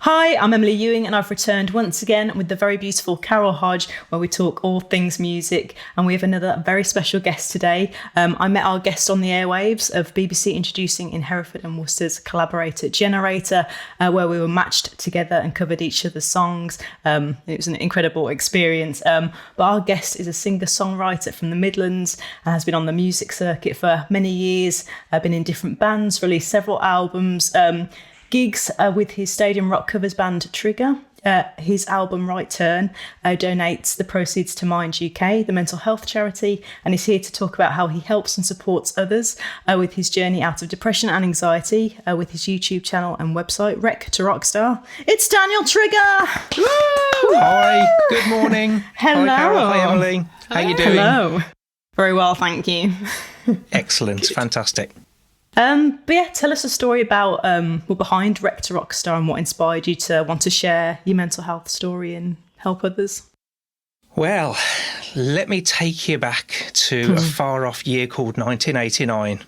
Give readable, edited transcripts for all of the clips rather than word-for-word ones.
Hi, I'm Emily Ewing, and I've returned once again with the very beautiful Carol Hodge, where we talk all things music. And we have another very special guest today. I met our guest on the airwaves of BBC introducing in Hereford and Worcester's collaborator Generator, where we were matched together and covered each other's songs. It was an incredible experience. But our guest is a singer-songwriter from the Midlands and has been on the music circuit for many years, been in different bands, released several albums, gigs with his stadium rock covers band Trigger. His album Right Turn donates the proceeds to Mind UK, the mental health charity, and is here to talk about how he helps and supports others with his journey out of depression and anxiety with his YouTube channel and website, Wreck to Rockstar. It's Daniel Trigger! Woo! Hi, good morning. Hello. Hi, Carol. Hi, Emily. How you doing? Hello. Very well, thank you. Excellent. Fantastic. But yeah, tell us a story about behind Wreck to Rockstar and what inspired you to want to share your mental health story and help others. Well, let me take you back to a far off year called 1989.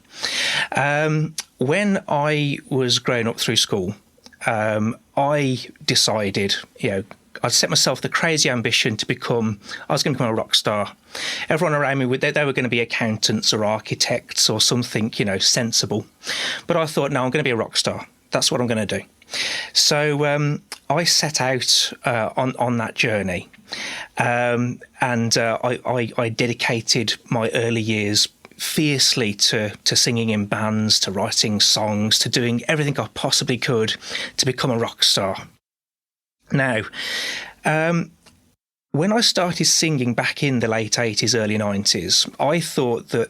When I was growing up through school, I decided, I'd set myself the crazy ambition I was going to become a rock star. Everyone around me, they were going to be accountants or architects or something, sensible. But I thought, no, I'm going to be a rock star. That's what I'm going to do. So I set out on that journey. And I dedicated my early years fiercely to singing in bands, to writing songs, to doing everything I possibly could to become a rock star. Now, when I started singing back in the late 80s, early 90s, I thought that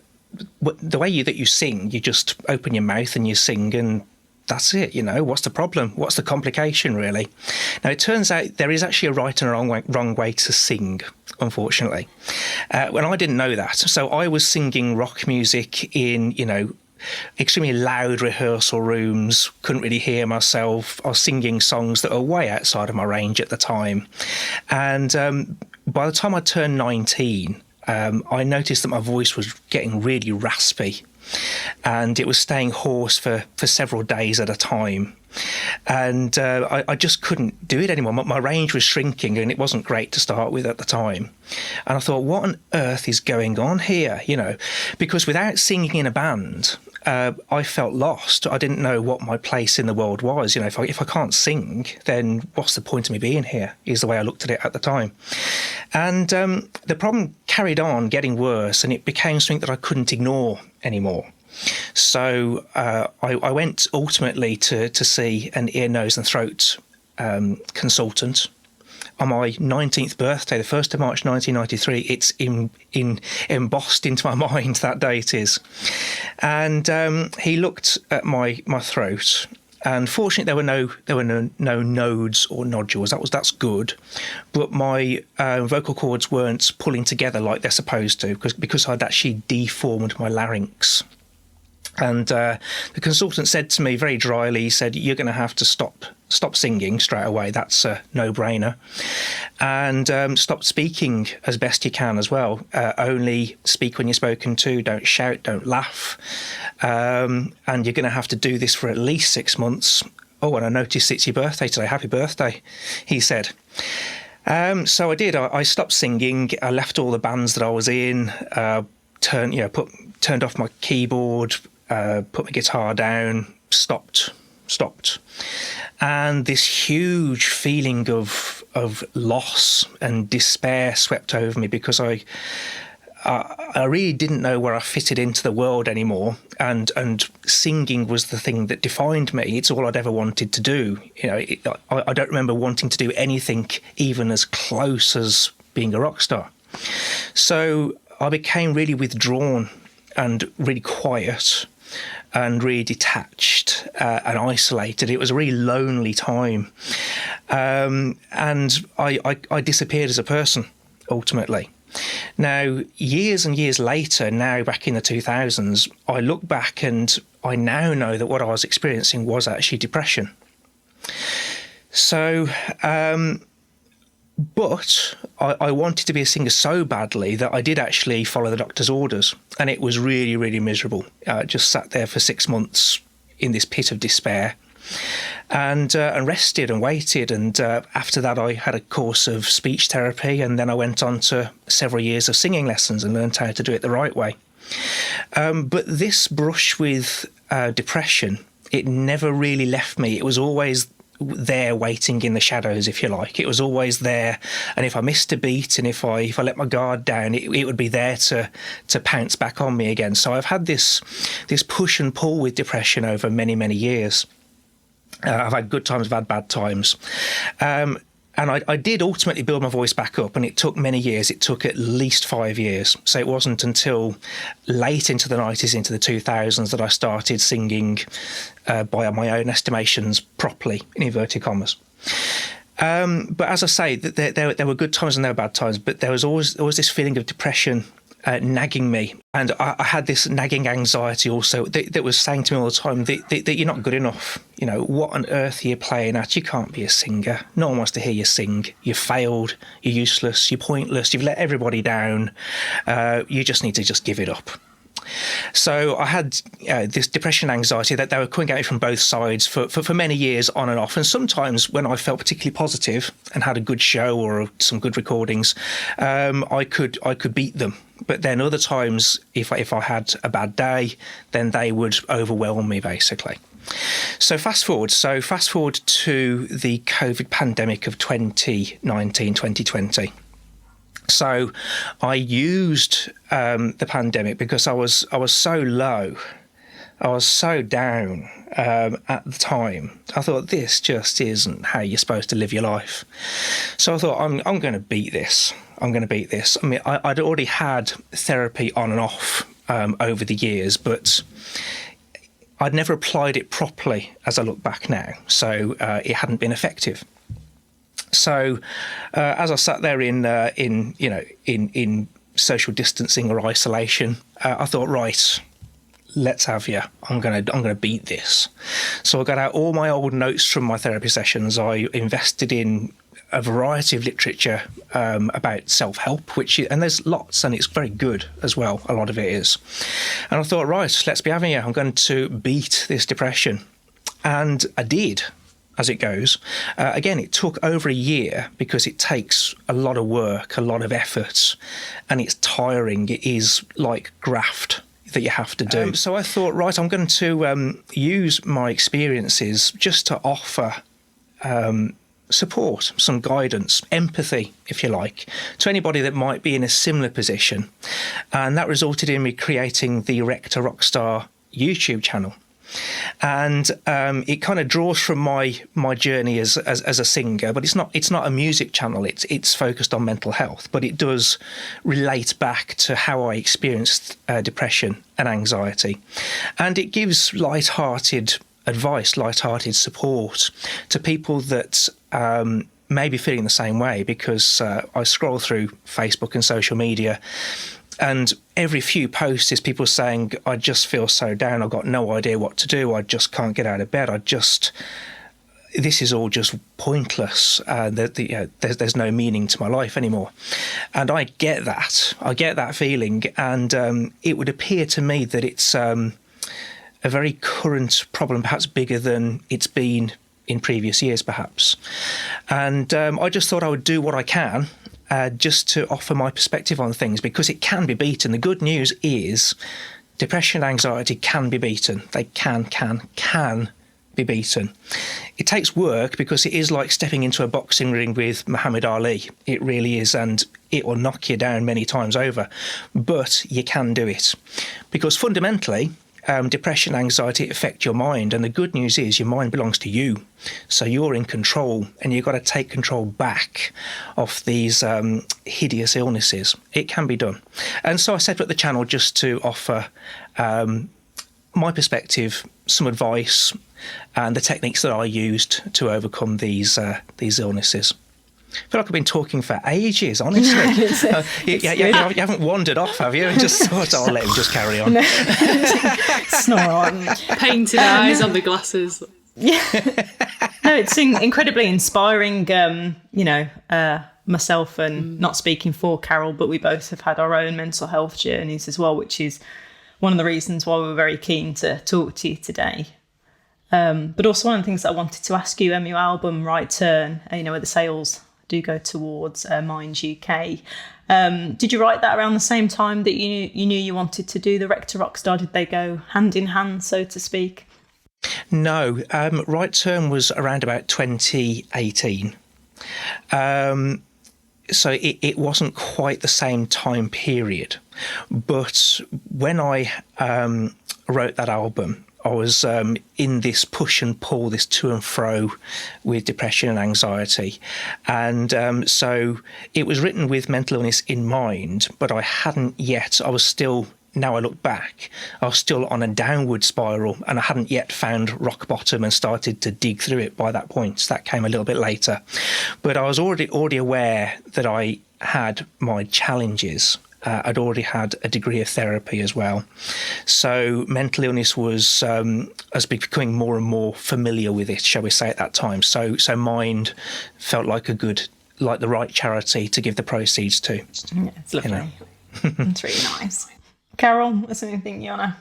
the way that you sing, you just open your mouth and you sing and that's it, what's the problem? What's the complication, really? Now, it turns out there is actually a right and a wrong way to sing, unfortunately. When I didn't know that. So I was singing rock music in, extremely loud rehearsal rooms, couldn't really hear myself. I was singing songs that were way outside of my range at the time. And by the time I turned 19, I noticed that my voice was getting really raspy and it was staying hoarse for several days at a time. And I just couldn't do it anymore. My range was shrinking and it wasn't great to start with at the time. And I thought, what on earth is going on here? Because without singing in a band, I felt lost. I didn't know what my place in the world was. If I can't sing, then what's the point of me being here, is the way I looked at it at the time. And the problem carried on getting worse and it became something that I couldn't ignore anymore. So I went ultimately to see an ear, nose and throat consultant. On my 19th birthday, the 1st of March 1993, it's embossed into my mind, that date is. And he looked at my throat, and fortunately there were no nodes or nodules. That's good, but my vocal cords weren't pulling together like they're supposed to because I'd actually deformed my larynx. And the consultant said to me very dryly, he said, "You're going to have to stop singing straight away. That's a no-brainer. And stop speaking as best you can as well. Only speak when you're spoken to. Don't shout, don't laugh. And you're going to have to do this for at least 6 months. Oh, and I noticed it's your birthday today. Happy birthday," he said. So I did. I stopped singing. I left all the bands that I was in, turned off my keyboard, put my guitar down, stopped. And this huge feeling of loss and despair swept over me because I really didn't know where I fitted into the world anymore, and singing was the thing that defined me. It's all I'd ever wanted to do. I don't remember wanting to do anything even as close as being a rock star. So I became really withdrawn and really quiet and really detached and isolated. It was a really lonely time. And I disappeared as a person, ultimately. Now, years and years later, now back in the 2000s, I look back and I now know that what I was experiencing was actually depression. So, but I wanted to be a singer so badly that I did actually follow the doctor's orders, and it was really, really miserable. I just sat there for 6 months in this pit of despair. and rested and waited. And after that, I had a course of speech therapy, and then I went on to several years of singing lessons and learned how to do it the right way. But this brush with depression, it never really left me. It was always there waiting in the shadows, if you like. It was always there, and if I missed a beat and if I let my guard down, it would be there to pounce back on me again. So I've had this push and pull with depression over many years. I've had good times, I've had bad times. And I did ultimately build my voice back up, and it took many years. It took at least 5 years. So it wasn't until late into the 90s, into the 2000s, that I started singing, by my own estimations, properly, in inverted commas. But as I say, there were good times and there were bad times, but there was always this feeling of depression nagging me. And I had this nagging anxiety also that was saying to me all the time that you're not good enough. You know, what on earth are you playing at? You can't be a singer. No one wants to hear you sing. You failed. You're useless. You're pointless. You've let everybody down. You just need to just give it up. So I had this depression, anxiety that they were coming at me from both sides for many years, on and off. And sometimes when I felt particularly positive and had a good show or some good recordings, I could beat them. But then other times, if I had a bad day, then they would overwhelm me, basically. So fast forward to the COVID pandemic of 2019, 2020. So I used the pandemic because I was so low, I was so down at the time. I thought, this just isn't how you're supposed to live your life. So I thought, I'm going to beat this. I'm going to beat this. I mean, I'd already had therapy on and off over the years, but I'd never applied it properly as I look back now. So it hadn't been effective. So as I sat there in social distancing or isolation, I thought, right, let's have you. I'm gonna beat this. So I got out all my old notes from my therapy sessions. I invested in a variety of literature about self-help, and there's lots, and it's very good as well. A lot of it is. And I thought, right, let's be having it. I'm going to beat this depression, and I did. As it goes. Again, it took over a year because it takes a lot of work, a lot of effort, and it's tiring. It is like graft that you have to do. So I thought, right, I'm going to use my experiences just to offer support, some guidance, empathy, if you like, to anybody that might be in a similar position. And that resulted in me creating the Rockstar YouTube channel. And it kind of draws from my journey as a singer, but it's not a music channel. It's focused on mental health, but it does relate back to how I experienced depression and anxiety, and it gives light-hearted advice, light-hearted support to people that may be feeling the same way. Because I scroll through Facebook and social media, and every few posts is people saying, I just feel so down. I've got no idea what to do. I just can't get out of bed. This is all just pointless. There's no meaning to my life anymore. And I get that. I get that feeling. And it would appear to me that it's a very current problem, perhaps bigger than it's been in previous years, perhaps. And I just thought I would do what I can just to offer my perspective on things, because it can be beaten. The good news is depression and anxiety can be beaten. They can be beaten. It takes work, because it is like stepping into a boxing ring with Muhammad Ali. It really is, and it will knock you down many times over. But you can do it, because fundamentally, depression and anxiety affect your mind, and the good news is your mind belongs to you, so you're in control, and you've got to take control back of these hideous illnesses. It can be done. And so I set up the channel just to offer my perspective, some advice, and the techniques that I used to overcome these illnesses. I feel like I've been talking for ages, honestly. You haven't wandered off, have you? And just thought, I'll let him just carry on. No. It's not right. Painted eyes on the glasses. Yeah. No, it's incredibly inspiring, myself, and not speaking for Carol, but we both have had our own mental health journeys as well, which is one of the reasons why we're very keen to talk to you today. But also one of the things that I wanted to ask you, your album Right Turn, where the sales do go towards Mind UK. Did you write that around the same time that you knew you wanted to do the Wreck to Rockstar? Did they go hand in hand, so to speak? No, Right Turn was around about 2018. So it wasn't quite the same time period. But when I wrote that album, I was in this push and pull, this to and fro with depression and anxiety. And so it was written with mental illness in mind, but I hadn't yet, I was still, now I look back, I was still on a downward spiral and I hadn't yet found rock bottom and started to dig through it by that point. So that came a little bit later. But I was already aware that I had my challenges. I'd already had a degree of therapy as well. So mental illness was becoming more and more familiar with it, shall we say, at that time. So Mind felt like like the right charity to give the proceeds to. Yeah, it's lovely. It's really nice. Carol, is there anything you wanna?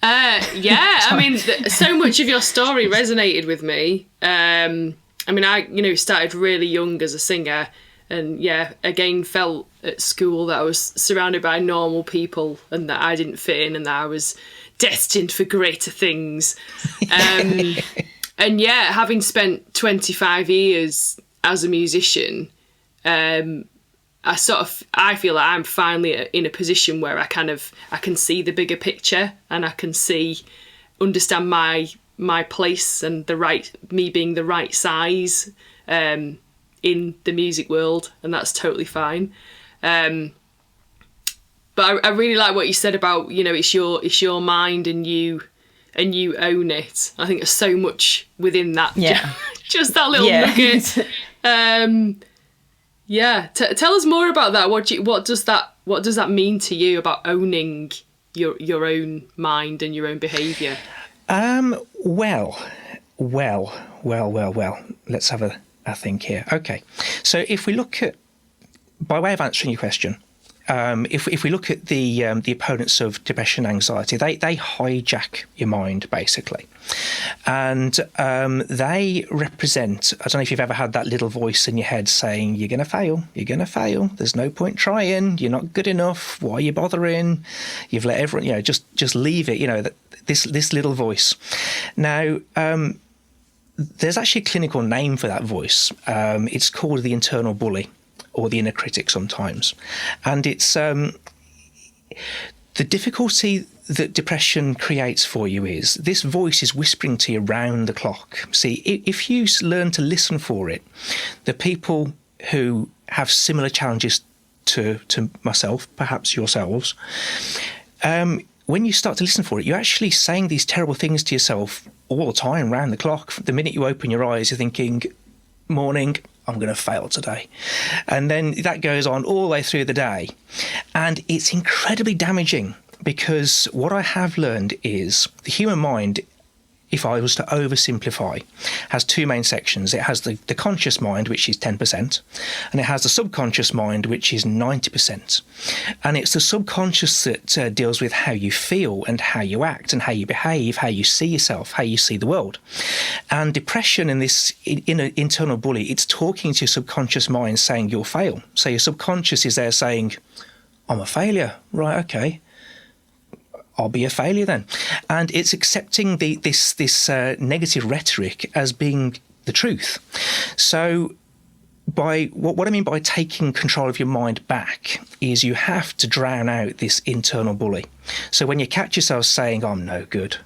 Yeah, I mean, so much of your story resonated with me. I started really young as a singer. And yeah, again, felt at school that I was surrounded by normal people and that I didn't fit in and that I was destined for greater things. And yeah, having spent 25 years as a musician, I feel like I'm finally in a position where I can see the bigger picture and I can understand my place and me being the right size. In the music world, and that's totally fine. But I really like what you said about, it's your mind and you own it. I think there's so much within that. Yeah. Just that little nugget. Tell us more about that. What does that mean to you about owning your own mind and your own behaviour? Well. Let's have a think here. Okay, so if we look at, by way of answering your question, if we look at the opponents of depression and anxiety, they hijack your mind basically, and they represent, I don't know if you've ever had that little voice in your head saying you're going to fail, there's no point trying, you're not good enough, why are you bothering, you've let everyone, just leave it, this little voice. Now there's actually a clinical name for that voice. It's called the internal bully, or the inner critic sometimes. And it's the difficulty that depression creates for you is this voice is whispering to you round the clock. See, if you learn to listen for it, the people who have similar challenges to myself, perhaps yourselves, when you start to listen for it, you're actually saying these terrible things to yourself all the time, round the clock. The minute you open your eyes, you're thinking, morning, I'm going to fail today. And then that goes on all the way through the day. And it's incredibly damaging because what I have learned is the human mind, if I was to oversimplify, has two main sections. It has the conscious mind, which is 10%, and it has the subconscious mind, which is 90%. And it's the subconscious that deals with how you feel and how you act and how you behave, how you see yourself, how you see the world. And depression in this internal bully, it's talking to your subconscious mind saying you'll fail. So your subconscious is there saying, I'm a failure. Right, okay. I'll be a failure then. And it's accepting this negative rhetoric as being the truth. So by what I mean by taking control of your mind back is you have to drown out this internal bully. So when you catch yourself saying, I'm no good,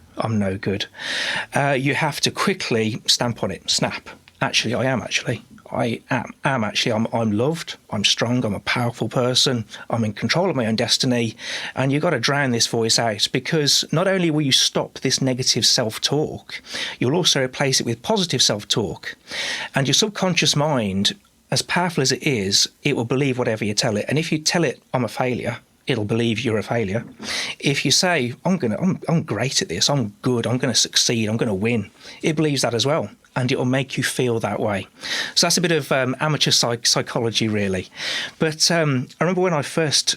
you have to quickly stamp on it, snap. Actually, I am actually. I'm loved, I'm strong, I'm a powerful person, I'm in control of my own destiny, and you've got to drown this voice out, because not only will you stop this negative self-talk, you'll also replace it with positive self-talk. And your subconscious mind, as powerful as it is, it will believe whatever you tell it. And if you tell it, I'm a failure, it'll believe you're a failure. If you say, I'm great at this, I'm good, I'm going to succeed, I'm going to win, it believes that as well. And it will make you feel that way. So that's a bit of amateur psychology, really. But I remember when I first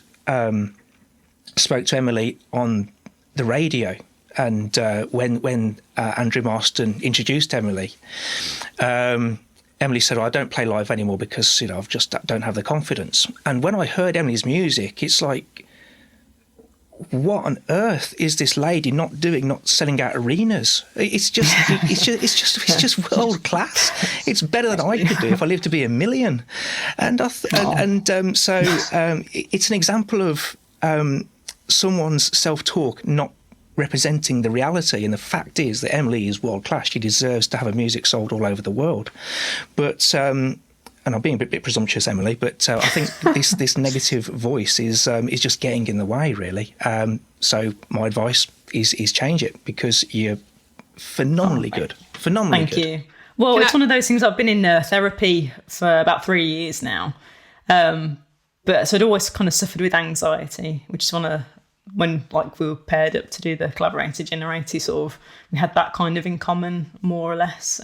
spoke to Emily on the radio And when Andrew Marston introduced Emily, Emily said, I don't play live anymore because, I've just don't have the confidence. And when I heard Emily's music, it's like, what on earth is this lady not selling out arenas? It's just world class. It's better than I could do if I lived to be a million. And so it's an example of someone's self-talk not representing the reality. And the fact is that Emily is world class. She deserves to have her music sold all over the world. But and I'm being a bit presumptuous, Emily, but I think this negative voice is just getting in the way, really. So my advice is change it, because you're phenomenally good. Phenomenally good. Thank you. Well, it's one of those things. I've been in therapy for about 3 years now. But so I'd always kind of suffered with anxiety, which is when we were paired up to do the collaborator generator, we had that kind of in common, more or less.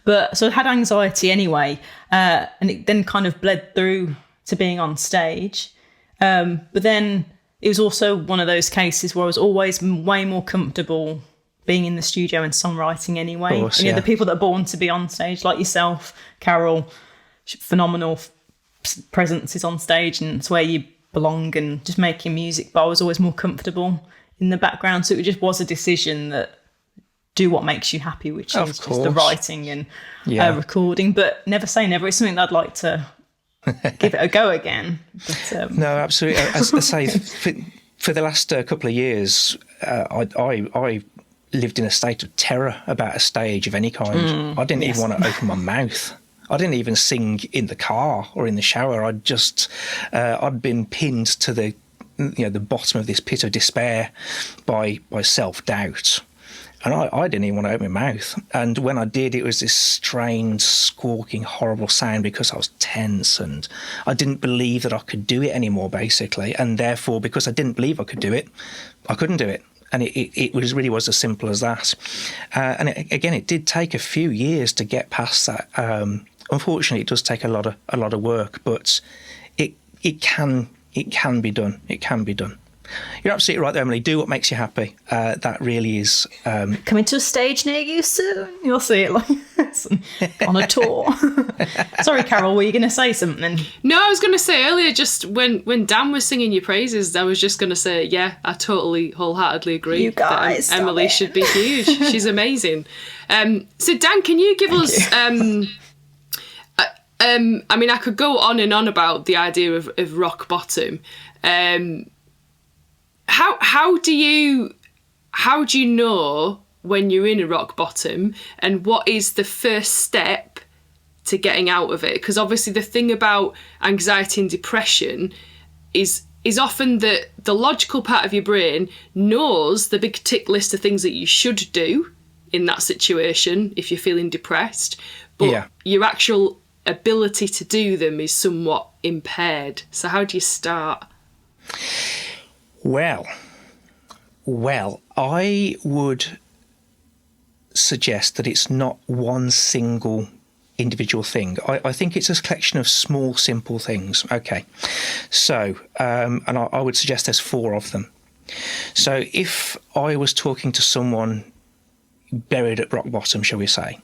But so I had anxiety anyway, and it then kind of bled through to being on stage. But then it was also one of those cases where I was always way more comfortable being in the studio and songwriting anyway. Of course, and the people that are born to be on stage, like yourself, Carol, phenomenal presences on stage, and it's where you belong and just making music. But I was always more comfortable in the background, so it just was a decision that do what makes you happy, which is just the writing and recording. But never say never. It's something that I'd like to give it a go again. But, no, absolutely. As I say, for the last couple of years, I lived in a state of terror about a stage of any kind. I didn't even want to open my mouth. I didn't even sing in the car or in the shower. I'd been pinned to the bottom of this pit of despair by self-doubt. And I didn't even want to open my mouth. And when I did, it was this strange, squawking, horrible sound, because I was tense and I didn't believe that I could do it anymore, basically. And therefore, because I didn't believe I could do it, I couldn't do it. And it really was as simple as that. And it did take a few years to get past that. Unfortunately, it does take a lot of work, but it can be done. It can be done. You're absolutely right there, Emily. Do what makes you happy. That really is... Coming to a stage near you soon. You'll see it on a tour. Sorry, Carol, were you going to say something? No, I was going to say earlier, just when Dan was singing your praises, I was just going to say, yeah, I totally wholeheartedly agree. You guys, that Emily should be huge. She's amazing. So, Dan, can you give us... I mean, I could go on and on about the idea of rock bottom. How do you know when you're in a rock bottom, and what is the first step to getting out of it? Because obviously the thing about anxiety and depression is often that the logical part of your brain knows the big tick list of things that you should do in that situation if you're feeling depressed, but your actual ability to do them is somewhat impaired. So how do you start? Well, I would suggest that it's not one single individual thing. I think it's a collection of small, simple things. Okay, so, and I would suggest there's 4 of them. So if I was talking to someone buried at rock bottom, shall we say,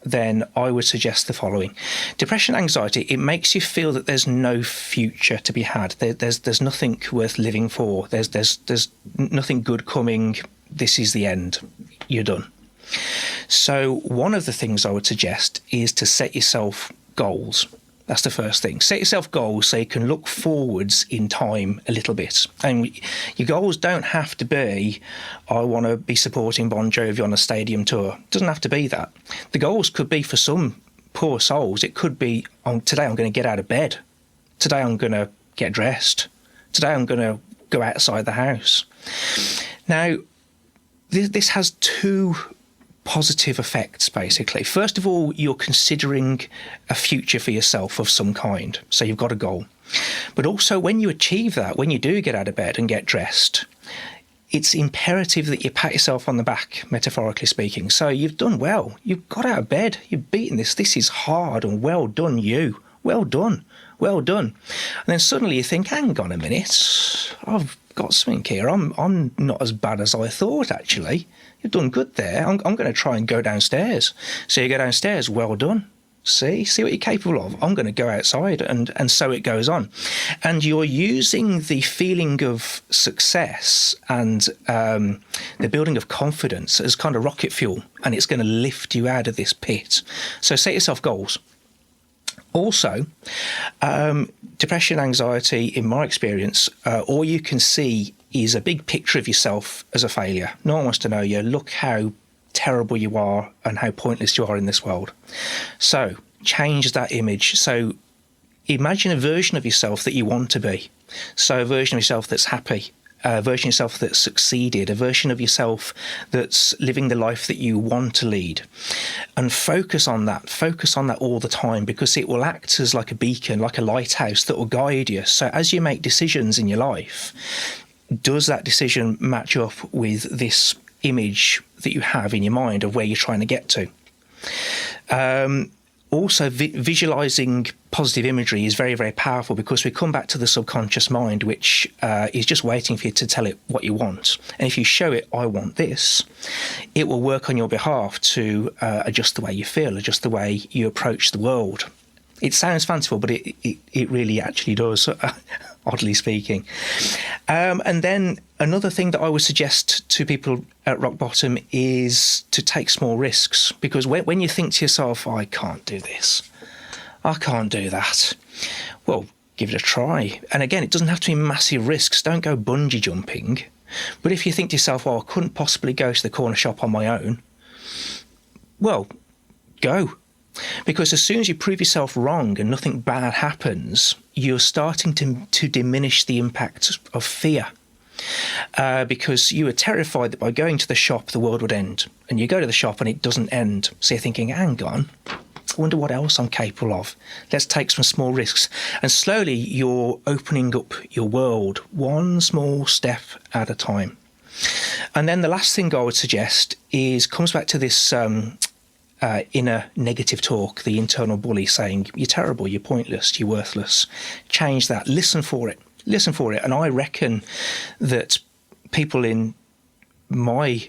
then I would suggest the following. Depression, anxiety, it makes you feel that there's no future to be had. There's nothing worth living for. There's nothing good coming. This is the end. You're done. So one of the things I would suggest is to set yourself goals. That's the first thing. Set yourself goals so you can look forwards in time a little bit. And your goals don't have to be, I want to be supporting Bon Jovi on a stadium tour. It doesn't have to be that. The goals could be, for some poor souls, it could be, today I'm going to get out of bed. Today I'm going to get dressed. Today I'm going to go outside the house. Now, this has 2 positive effects, basically. First of all, you're considering a future for yourself of some kind. So you've got a goal. But also, when you achieve that, when you do get out of bed and get dressed, it's imperative that you pat yourself on the back, metaphorically speaking. So you've done well. You've got out of bed. You've beaten this. This is hard, and well done, you. Well done. Well done. And then suddenly you think, hang on a minute, I've got something here. I'm not as bad as I thought, actually. You've done good there. I'm going to try and go downstairs. So you go downstairs, well done. See what you're capable of. I'm going to go outside, and so it goes on. And you're using the feeling of success and the building of confidence as kind of rocket fuel, and it's going to lift you out of this pit. So set yourself goals. Also, depression, anxiety, in my experience, all you can see is a big picture of yourself as a failure. No one wants to know you. Look how terrible you are and how pointless you are in this world. So change that image. So imagine a version of yourself that you want to be. So a version of yourself that's happy, a version of yourself that's succeeded, a version of yourself that's living the life that you want to lead. And focus on that all the time, because it will act as like a beacon, like a lighthouse that will guide you. So as you make decisions in your life, does that decision match up with this image that you have in your mind of where you're trying to get to? Also, visualizing positive imagery is very, very powerful, because we come back to the subconscious mind, which is just waiting for you to tell it what you want. And if you show it, I want this, it will work on your behalf to adjust the way you feel, adjust the way you approach the world. It sounds fanciful, but it really actually does, oddly speaking. And then another thing that I would suggest to people at rock bottom is to take small risks, because when you think to yourself, I can't do this, I can't do that, well, give it a try. And again, it doesn't have to be massive risks. Don't go bungee jumping. But if you think to yourself, well, I couldn't possibly go to the corner shop on my own, well, go. Because as soon as you prove yourself wrong and nothing bad happens, you're starting to diminish the impact of fear. Because you were terrified that by going to the shop, the world would end. And you go to the shop and it doesn't end. So you're thinking, hang on, I wonder what else I'm capable of. Let's take some small risks. And slowly you're opening up your world one small step at a time. And then the last thing I would suggest comes back to this inner negative talk, the internal bully saying, you're terrible, you're pointless, you're worthless. Change that. Listen for it. And I reckon that people in my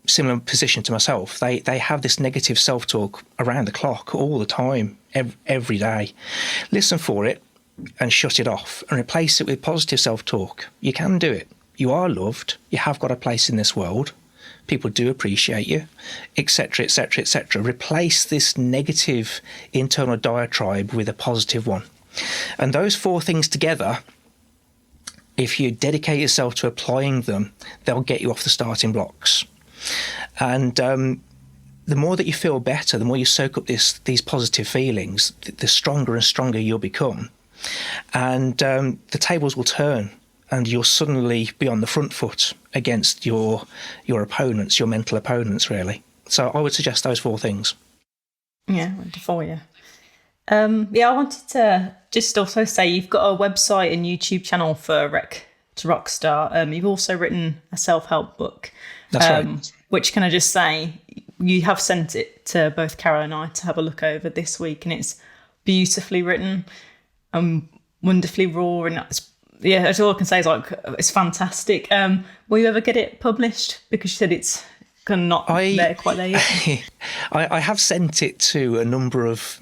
similar position to myself, they have this negative self-talk around the clock all the time, every day. Listen for it and shut it off and replace it with positive self-talk. You can do it. You are loved. You have got a place in this world. People do appreciate you, etc., etc., etc. Replace this negative internal diatribe with a positive one. And those four things together, if you dedicate yourself to applying them, they'll get you off the starting blocks. And the more that you feel better, the more you soak up these positive feelings, the stronger and stronger you'll become. And the tables will turn. And you'll suddenly be on the front foot against your opponents, your mental opponents, really. So I would suggest those four things. Yeah, wonderful, yeah. I wanted to just also say you've got a website and YouTube channel for Rec to Rockstar. You've also written a self-help book. That's right. Which, can I just say, you have sent it to both Carol and I to have a look over this week, and it's beautifully written, wonderfully raw, and that's all I can say is it's fantastic. Will you ever get it published? Because you said it's kind of not quite there yet. I have sent it to a number of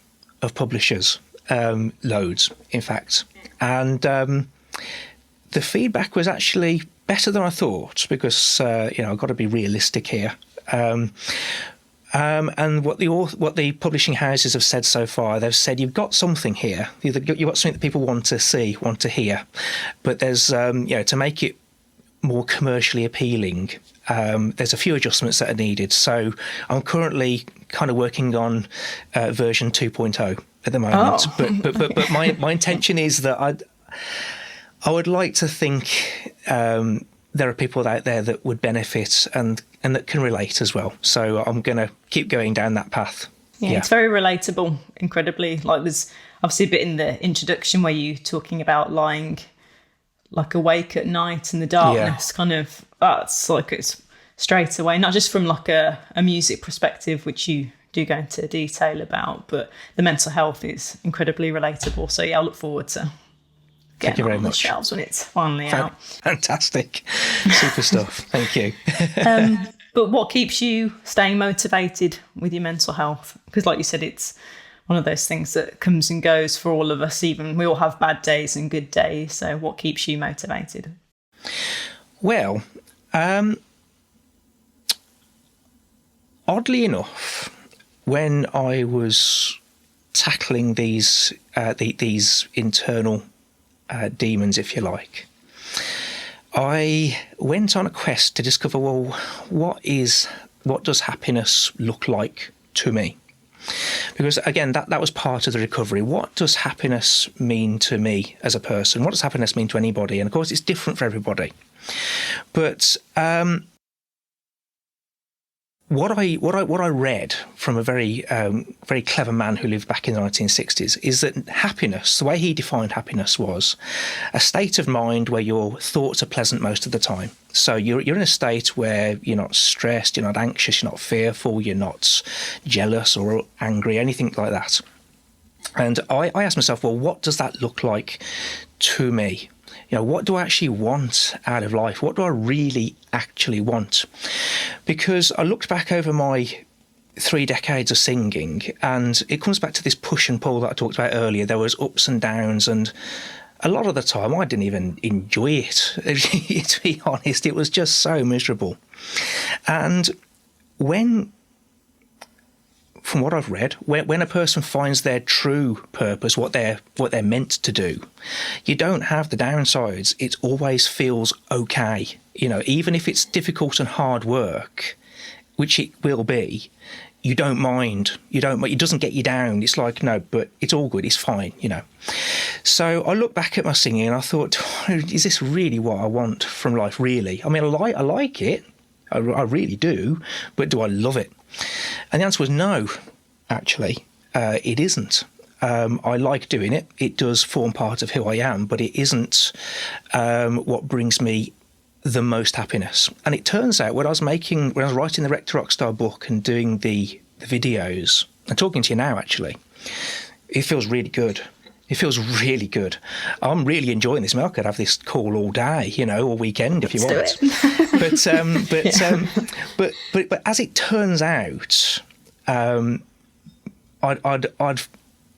publishers, loads, in fact. And the feedback was actually better than I thought, because, I've got to be realistic here. And what the publishing houses have said so far, they've said you've got something here. You've got something that people want to see, want to hear. But there's, to make it more commercially appealing, there's a few adjustments that are needed. So I'm currently kind of working on version 2.0 at the moment. But my intention is that I would like to think there are people out there that would benefit and that can relate as well. So I'm going to keep going down that path. Yeah, it's very relatable, incredibly. Like, there's obviously a bit in the introduction where you're talking about lying like awake at night in the darkness, kind of, that's like, it's straight away, not just from like a music perspective, which you do go into detail about, but the mental health is incredibly relatable. So yeah, I look forward to Thank you very on the much. shelves when it's finally out. Fantastic. Super stuff. Thank you. But what keeps you staying motivated with your mental health? Because like you said, it's one of those things that comes and goes for all of us. Even we all have bad days and good days. So what keeps you motivated? Well, oddly enough, when I was tackling these internal demons, if you like, I went on a quest to discover, well, what does happiness look like to me? Because again, that was part of the recovery. What does happiness mean to me as a person? What does happiness mean to anybody? And of course, it's different for everybody. But what I read from a very clever man who lived back in the 1960s is that happiness, the way he defined happiness, was a state of mind where your thoughts are pleasant most of the time. So you're in a state where you're not stressed, you're not anxious, you're not fearful, you're not jealous or angry, anything like that. And I asked myself, well, what does that look like to me? What do I actually want out of life? What do I really actually want? Because I looked back over my 3 decades of singing, and it comes back to this push and pull that I talked about earlier. There was ups and downs, and a lot of the time I didn't even enjoy it. To be honest, it was just so miserable. And from what I've read, when a person finds their true purpose, what they're meant to do, you don't have the downsides. It always feels okay. Even if it's difficult and hard work, which it will be, you don't mind. It doesn't get you down. It's like, no, but it's all good. It's fine. So I look back at my singing and I thought, is this really what I want from life? Really? I mean, I like it. I really do. But do I love it? And the answer was no, actually. It isn't. I like doing it. It does form part of who I am, but it isn't what brings me the most happiness. And it turns out when I was writing the Rockstar book and doing the videos, and talking to you now, actually, it feels really good. It feels really good. I'm really enjoying this. I mean, I could have this call all day, all weekend if you want. But as it turns out, I'd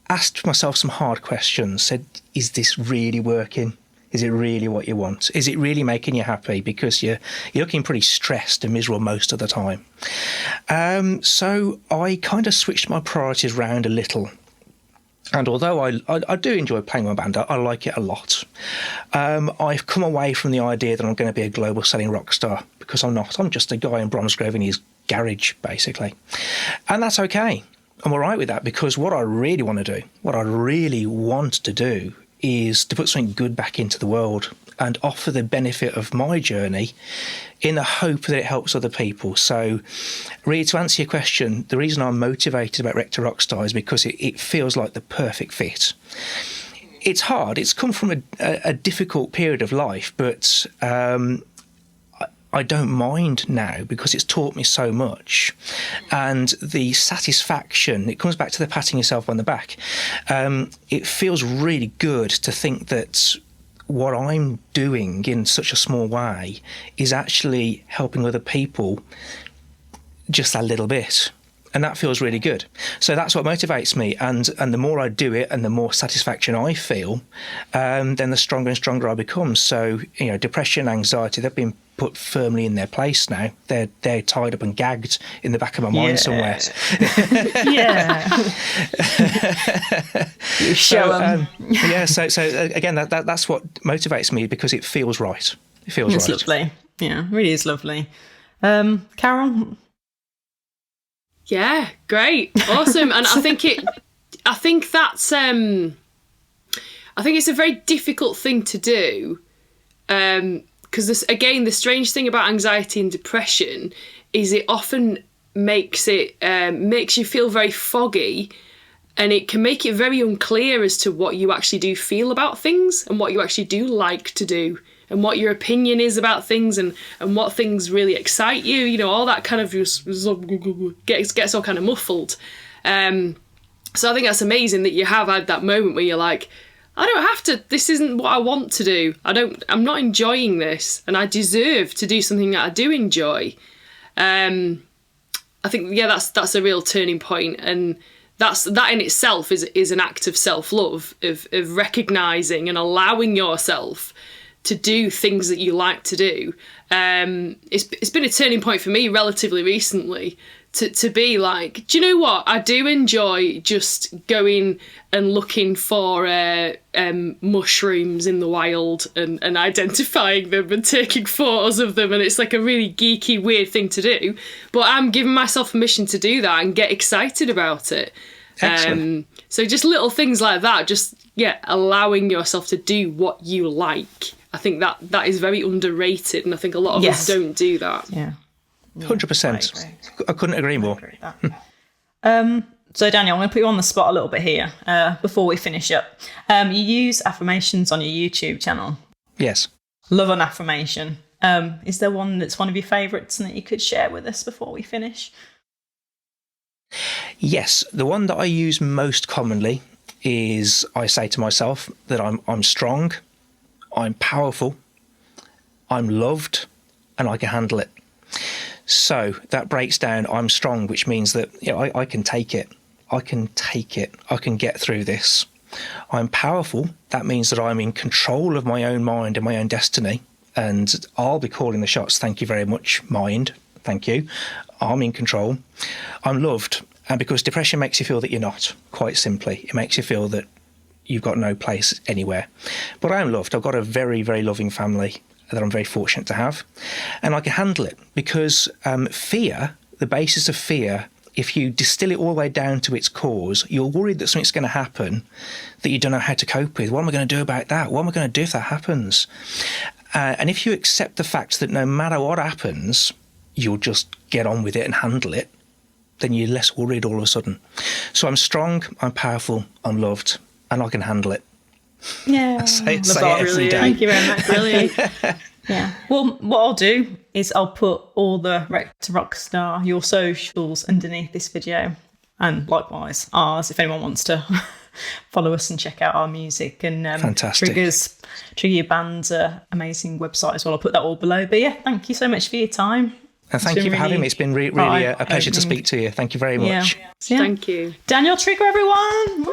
asked myself some hard questions. Said, is this really working? Is it really what you want? Is it really making you happy? Because you're looking pretty stressed and miserable most of the time. So I kind of switched my priorities around a little. And although I do enjoy playing my band, I like it a lot. I've come away from the idea that I'm going to be a global selling rock star, because I'm not. I'm just a guy in Bromsgrove in his garage, basically. And that's okay. I'm all right with that, because what I really want to do is to put something good back into the world and offer the benefit of my journey in the hope that it helps other people. So really, to answer your question, the reason I'm motivated about Rector Rockstar is because it feels like the perfect fit. It's hard. It's come from a difficult period of life, but I don't mind now because it's taught me so much. And the satisfaction, it comes back to the patting yourself on the back. It feels really good to think that what I'm doing in such a small way is actually helping other people just a little bit. And that feels really good. So that's what motivates me. And the more I do it and the more satisfaction I feel, then the stronger and stronger I become. So, depression, anxiety, they've been put firmly in their place now. They're tied up and gagged in the back of my mind somewhere. Yeah. You show them. So again, that's what motivates me, because it feels right. It feels it's right. It's lovely. Yeah, it really is lovely. Carol? Yeah, great. Awesome. And I think it's a very difficult thing to do. Because the strange thing about anxiety and depression is it often makes you feel very foggy, and it can make it very unclear as to what you actually do feel about things and what you actually do like to do and what your opinion is about things and what things really excite you. All that kind of just gets all kind of muffled. So I think that's amazing that you have had that moment where you're like, I don't have to, this isn't what I want to do. I'm not enjoying this, and I deserve to do something that I do enjoy. I think, yeah, that's a real turning point, and that in itself is an act of self-love, of recognising and allowing yourself to do things that you like to do. It's been a turning point for me relatively recently to be like, do you know what? I do enjoy just going and looking for mushrooms in the wild and identifying them and taking photos of them. And it's like a really geeky, weird thing to do. But I'm giving myself permission to do that and get excited about it. Excellent. So just little things like that, just, allowing yourself to do what you like. I think that is very underrated, and I think a lot of us don't do that. Yeah. 100%. I couldn't agree more. So Daniel, I'm going to put you on the spot a little bit here before we finish up. You use affirmations on your YouTube channel. Yes. Love an affirmation. Is there one that's one of your favourites and that you could share with us before we finish? Yes. The one that I use most commonly is I say to myself that I'm strong, I'm powerful, I'm loved, and I can handle it. So that breaks down I'm strong, which means that I can take it. I can take it. I can get through this. I'm powerful. That means that I'm in control of my own mind and my own destiny. And I'll be calling the shots. Thank you very much, mind. Thank you. I'm in control. I'm loved. And because depression makes you feel that you're not, quite simply. It makes you feel that you've got no place anywhere. But I am loved. I've got a very, very loving family that I'm very fortunate to have, and I can handle it because fear, the basis of fear, if you distill it all the way down to its cause, you're worried that something's going to happen that you don't know how to cope with. What am I going to do about that? What am I going to do if that happens? And if you accept the fact that no matter what happens, you'll just get on with it and handle it, then you're less worried all of a sudden. So I'm strong, I'm powerful, I'm loved, and I can handle it. Yeah, say it Brilliant. every day. Thank you very much. Brilliant. Yeah. Well, what I'll do is I'll put all the Rec to Rockstar, your socials underneath this video, and likewise ours if anyone wants to follow us and check out our music. And Fantastic. Trigger Your Band's amazing website as well. I'll put that all below. But yeah, thank you so much for your time. And thank you for having me. It's been really a pleasure to speak to you. Thank you very much. Yeah. Thank you. Daniel Trigger, everyone.